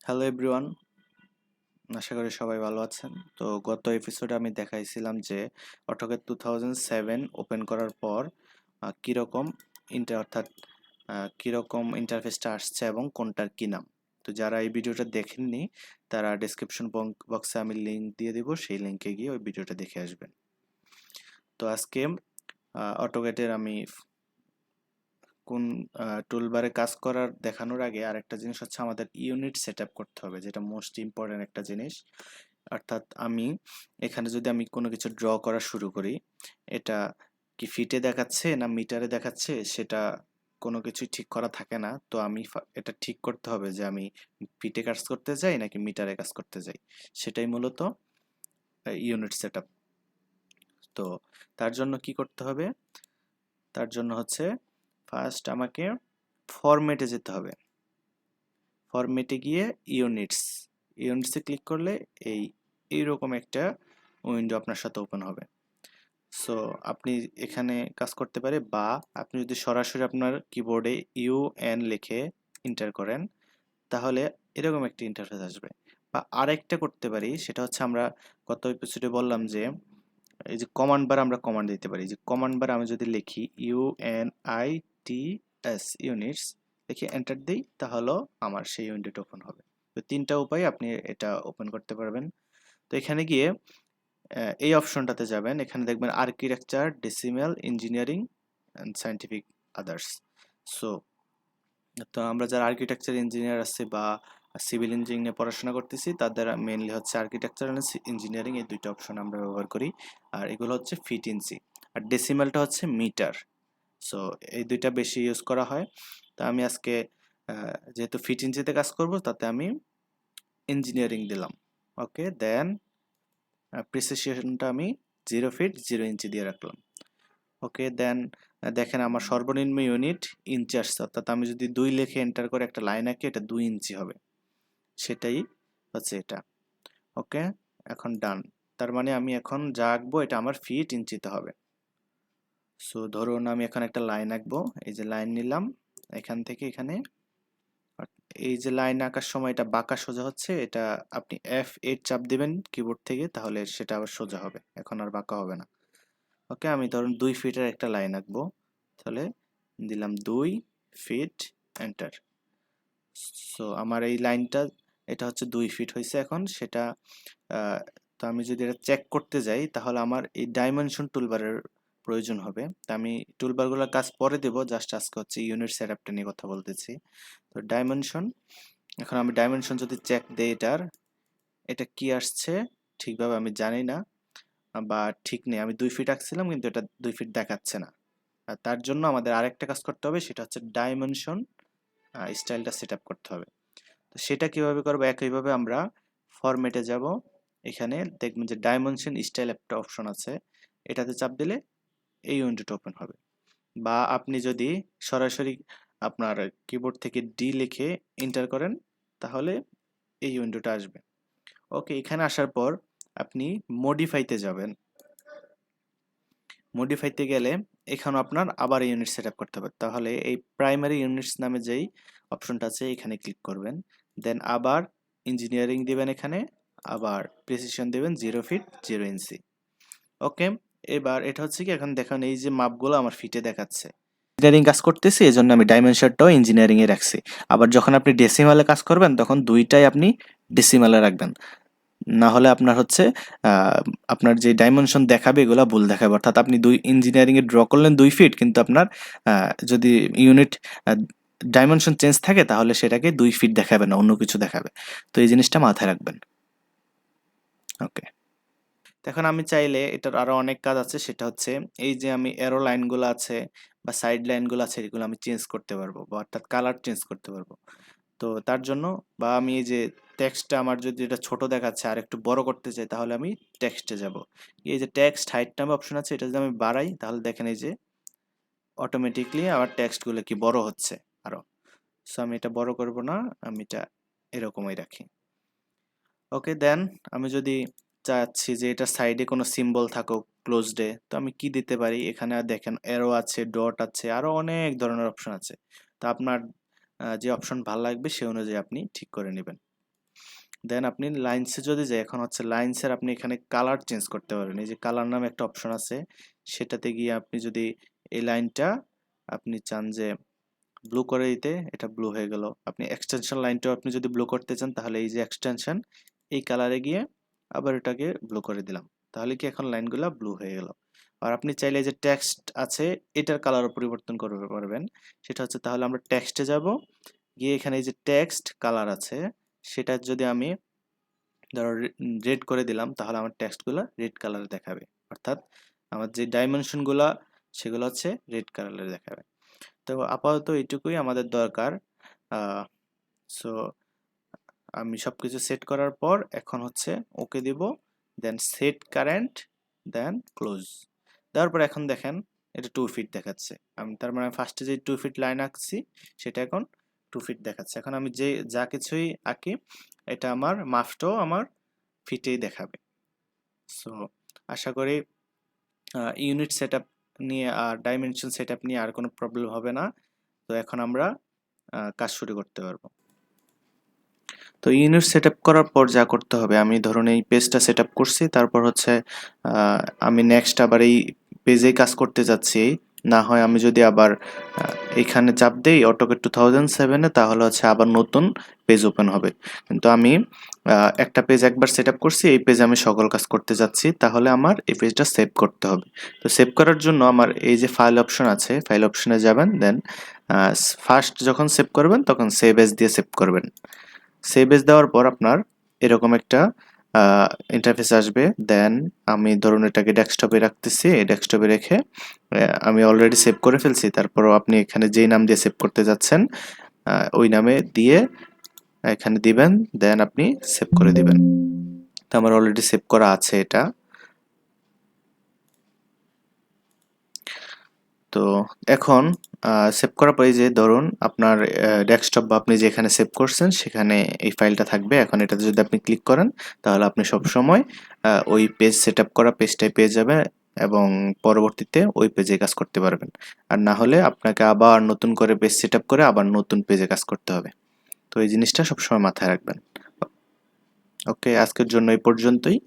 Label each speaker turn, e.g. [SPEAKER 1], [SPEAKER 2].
[SPEAKER 1] Hello everyone, আশা করি সবাই ভালো আছেন। তো গত এপিসোডে আমি দেখাইছিলাম যে অটোক্যাড 2007 ওপেন করার পর কীরকম অর্থাৎ কীরকম ইন্টারফেসটা আসছে এবং কোনটার কী নাম। তো যারা এই ভিডিওটা দেখেননি তারা ডেসক্রিপশন বক্সে আমি লিঙ্ক দিয়ে দেব, সেই লিঙ্কে গিয়ে ওই ভিডিওটা দেখে আসবেন। তো আজকে অটোক্যাডের আমি কোন টুলবারে কাজ করার দেখানোর আগে আরেকটা জিনিস হচ্ছে আমাদের ইউনিট সেট আপ করতে হবে, যেটা মোস্ট ইম্পর্ট্যান্ট একটা জিনিস। অর্থাৎ আমি এখানে যদি আমি কোনো কিছু ড্র করা শুরু করি, এটা কি ফিটে দেখাচ্ছে না মিটারে দেখাচ্ছে সেটা কোনো কিছুই ঠিক করা থাকে না। তো আমি এটা ঠিক করতে হবে যে আমি ফিটে কাজ করতে চাই নাকি মিটারে কাজ করতে চাই, সেটাই মূলত ইউনিট সেট আপ। তো তার জন্য কি করতে হবে, তার জন্য হচ্ছে ফার্স্ট আমাকে ফরম্যাটে যেতে হবে। ফরম্যাটে গিয়ে ইউনিটসে ক্লিক করলে এইরকম একটা উইন্ডো আপনার সাথে ওপেন হবে। সো আপনি এখানে কাজ করতে পারে, বা আপনি যদি সরাসরি আপনার কিবোর্ডে ইউএন লিখে এন্টার করেন তাহলে এরকম একটা ইন্টারফেস আসবে। বা আরেকটা করতে পারি, সেটা হচ্ছে আমরা গত এপিসোডে বললাম যে এই যে কমান্ড বার আমরা কমান্ড দিতে পারি। যে কমান্ড বার আমি যদি লিখি UNITS ইউনিটস লিখে এন্টার দিই তাহলে আমার সেই উইন্ডোটা ওপেন হবে। তো তিনটা উপায় আপনি এটা ওপেন করতে পারবেন। তো এখানে গিয়ে এই অপশনটাতে যাবেন, এখানে দেখবেন architecture, decimal, engineering and scientific others. So তো আমরা যারা আর্কিটেকচার ইঞ্জিনিয়ার আছে বা সিভিল ইঞ্জিনিয়ারিং নিয়ে পড়াশোনা করতেছি তাদের মেইনলি হচ্ছে আর্কিটেকচার আর ইঞ্জিনিয়ারিং, এই দুইটা অপশন আমরা ব্যবহার করি। আর এগুলো হচ্ছে ফিট ইঞ্চি, আর ডেসিমেলটা হচ্ছে মিটার। সো এই দুইটা বেশি ইউজ করা হয়। তো আমি আজকে যেহেতু ফিট ইঞ্চিতে কাজ করব তাতে আমি ইঞ্জিনিয়ারিং দিলাম। ওকে, দেন প্রিসিশনটা আমি 0 ফিট 0 ইঞ্চি দিয়ে রাখলাম। ওকে, দেন দেখেন আমার সর্বনিম্ন ইউনিট ইঞ্চি আসছে, অর্থাৎ আমি যদি 2 লিখে এন্টার করে একটা লাইন আঁকি এটা 2 ইঞ্চি হবে, সেটাই হচ্ছে এটা। ওকে, এখন ডান। তার মানে আমি এখন যা আঁকবো এটা আমার ফিট ইঞ্চিতে হবে। সো ধরুন আমি এখন একটা লাইন আঁকবো, এই যে লাইন নিলাম এখান থেকে এখানে। এই যে লাইন আঁকার সময় এটা বাঁকা সোজা হচ্ছে, এটা আপনি F8 চাপ দিবেন কিবোর্ড থেকে, তাহলে সেটা আবার সোজা হবে, এখন আর বাঁকা হবে না। ওকে, আমি ধরুন 2 ফিটের একটা লাইন আঁকবো, তাহলে দিলাম 2 ফিট, এন্টার। সো আমার এই লাইনটা এটা হচ্ছে 2 ফিট হয়েছে এখন সেটা। তো আমি যদি এটা চেক করতে যাই তাহলে আমার এই ডাইমেনশন টুলবারের প্রয়োজন হবে। তা আমি টুলবারগুলোর কাজ পরে দেব, জাস্ট আজকে হচ্ছে ইউনিট সেটআপটা নিয়ে কথা বলতেছি। তো ডাইমেনশন, এখন আমি ডাইমেনশন যদি চেক দেই এটা কি আসছে ঠিকভাবে আমি জানি না, বা ঠিক নেই। আমি 2 ফিট আঁকছিলাম কিন্তু এটা 2 ফিট দেখাচ্ছে না। আর তার জন্য আমাদের আরেকটা কাজ করতে হবে, সেটা হচ্ছে ডাইমেনশন স্টাইলটা সেট আপ করতে হবে। তো সেটা কিভাবে করবো, একইভাবে আমরা ফরম্যাটে যাব, এখানে দেখবেন যে ডাইমেনশন স্টাইল একটা অপশন আছে, এটাতে চাপ দিলে এই উইন্ডোটা ওপেন হবে। বা আপনি যদি সরাসরি আপনার কিবোর্ড থেকে ডি লিখে এন্টার করেন তাহলে এই উইন্ডোটা আসবে। ওকে, এখানে আসার পর আপনি মডিফাইতে যাবেন। মডিফাইতে গেলে এখানে আপনার আবার ইউনিট সেট আপ করতে হবে। তাহলে এই প্রাইমারি ইউনিটস নামে যেই অপশনটা আছে এখানে ক্লিক করবেন, দেন আবার ইঞ্জিনিয়ারিং দিবেন, এখানে আবার প্রিসিশন দিবেন 0 ফিট 0 ইঞ্চি। ওকে, এবার এটা হচ্ছে কি, এখন দেখেন এই যে মাপগুলো আমার ফিটে দেখাচ্ছে। ইঞ্জিনিয়ারিং কাজ করতেছি এই জন্য আমি ডাইমেনশনটাও ইঞ্জিনিয়ারিং এ রাখছি। আবার যখন আপনি ডেসিমালে কাজ করবেন তখন দুইটাই আপনি ডেসিমালে রাখবেন, না হলে আপনার হচ্ছে আপনার যে ডাইমেনশন দেখাবে এগুলো ভুল দেখাবে। অর্থাৎ আপনি ইঞ্জিনিয়ারিং এ ড্র করলেন 2 ফিট, কিন্তু আপনার যদি ইউনিট ডাইমেনশন চেঞ্জ থাকে তাহলে সেটাকে 2 ফিট দেখাবে না, অন্য কিছু দেখাবে। তো এই জিনিসটা মাথায় রাখবেন। ওকে, এখন আমি চাইলে এটার আরো অনেক কাজ আছে, সেটা হচ্ছে এই যে আমি অ্যারো লাইনগুলো আছে বা সাইড লাইনগুলো আছে এগুলো আমি চেঞ্জ করতে পারবো, বা অর্থাৎ কালার চেঞ্জ করতে পারবো। তো তার জন্য, বা আমি এই যে টেক্সটটা আমার যদি এটা ছোট দেখাচ্ছে আর একটু বড় করতে চাই তাহলে আমি টেক্সটে যাব। এই যে টেক্সট হাইট নামে অপশন আছে, এটা যদি আমি বাড়াই তাহলে দেখেন এই যে অটোমেটিকলি আমার টেক্সটগুলো কি বড় হচ্ছে আরো। সো আমি এটা বড় করব না, আমি এটা এরকমই রাখি। ওকে, দেন আমি যদি চাচ্ছি যে এটা সাইডে কোনো সিম্বল থাকুক ক্লোজডে, তো আমি কি দিতে পারি, এখানে দেখেন অ্যারো আছে, ডট আছে, আরো অনেক ধরনের অপশন আছে। তো আপনার যে অপশন ভালো লাগবে সেই অনুযায়ী আপনি ঠিক করে নেবেন। দেন আপনি লাইনসে যদি যাই, এখন হচ্ছে লাইনসের আপনি এখানে কালার চেঞ্জ করতে পারবেন। এই যে কালার নামে একটা অপশন আছে, সেটাতে গিয়ে আপনি যদি এই লাইনটা আপনি চান যে ব্লু করে দিতে, এটা ব্লু হয়ে গেল। আপনি এক্সটেনশন লাইনটাও আপনি যদি ব্লু করতে চান, তাহলে এই যে এক্সটেনশন, এই কালারে গিয়ে আবার এটাকে ব্লু করে দিলাম, তাহলে কি এখন লাইনগুলো ব্লু হয়ে গেল। আর আপনি চাইলে যে টেক্সট আছে এটার কালারও পরিবর্তন করতে পারবেন। সেটা হচ্ছে, তাহলে আমরা টেক্সটে যাব, গিয়ে এখানে এই যে টেক্সট কালার আছে, সেটা যদি আমি ধরো রেড করে দিলাম, তাহলে আমার টেক্সটগুলো রেড কালারে দেখাবে, অর্থাৎ আমার যে ডাইমেনশনগুলো সেগুলো হচ্ছে রেড কালারে দেখাবে। তো আপাতত এইটুকুই আমাদের দরকার। সো আমি সবকিছু সেট করার পর এখন হচ্ছে ওকে দিব, দেন সেট কারেন্ট, দেন ক্লোজ দেওয়ার পর এখন দেখেন এটা 2 ফিট দেখাচ্ছে। আমি তার মানে ফার্স্টে যে 2 ফিট লাইন আঁকছি সেটা এখন 2 ফিট দেখাচ্ছে। এখন আমি যে যা কিছুই আঁকি এটা আমার মাপটাও আমার ফিটেই দেখাবে। সো আশা করি ইউনিট সেটআপ নিয়ে আর ডাইমেনশন সেটআপ নিয়ে আর কোনো প্রবলেম হবে না। তো এখন আমরা কাজ শুরু করতে পারবো। তো ইউনিট সেটআপ করার পর যা করতে হবে, আমি ধরুন এই পেজটা সেটআপ করছি, তারপর হচ্ছে আমি নেক্সট আবার এই পেজেই কাজ করতে যাচ্ছি। না হয় আমি যদি আবার এখানে চাপ দেই অটোক্যাড 2007 তাহলে হচ্ছে আবার নতুন পেজ ওপেন হবে। কিন্তু আমি একটা পেজ একবার সেটআপ করছি, এই পেজে আমি সকল কাজ করতে যাচ্ছি, তাহলে আমার এই পেজটা সেভ করতে হবে। তো সেভ করার জন্য আমার এই যে ফাইল অপশন আছে, ফাইল অপশনে যাবেন, দেন ফার্স্ট যখন সেভ করবেন তখন সেভ এজ দিয়ে সেভ করবেন। সেভ এজ দেওয়ার পর আপনার এরকম একটা ইন্টারফেস আসবে। দেন আমি ধরুন এটাকে ডেস্কটপে রাখতেছি, এই ডেস্কটপে রেখে আমি অলরেডি সেভ করে ফেলছি, তারপরও আপনি এখানে যেই নাম দিয়ে সেভ করতে যাচ্ছেন ওই নামে দিয়ে এখানে দিবেন, দেন আপনি সেভ করে দিবেন। তো আমার অলরেডি সেভ করা আছে এটা। তো এখন সেভ করার পরে যে ধরুন আপনার ডেস্কটপ বা আপনি যেখানে সেভ করছেন সেখানে এই ফাইলটা থাকবে। এখন এটাতে যদি আপনি ক্লিক করেন তাহলে আপনি সব সময় ওই পেজ সেটআপ করা পেজটাই পেয়ে যাবেন এবং পরবর্তীতে ওই পেজে কাজ করতে পারবেন। আর না হলে আপনাকে আবার নতুন করে পেজ সেটআপ করে আবার নতুন পেজে কাজ করতে হবে। তো এই জিনিসটা সবসময় মাথায় রাখবেন। ওকে, আজকের জন্য এই পর্যন্তই।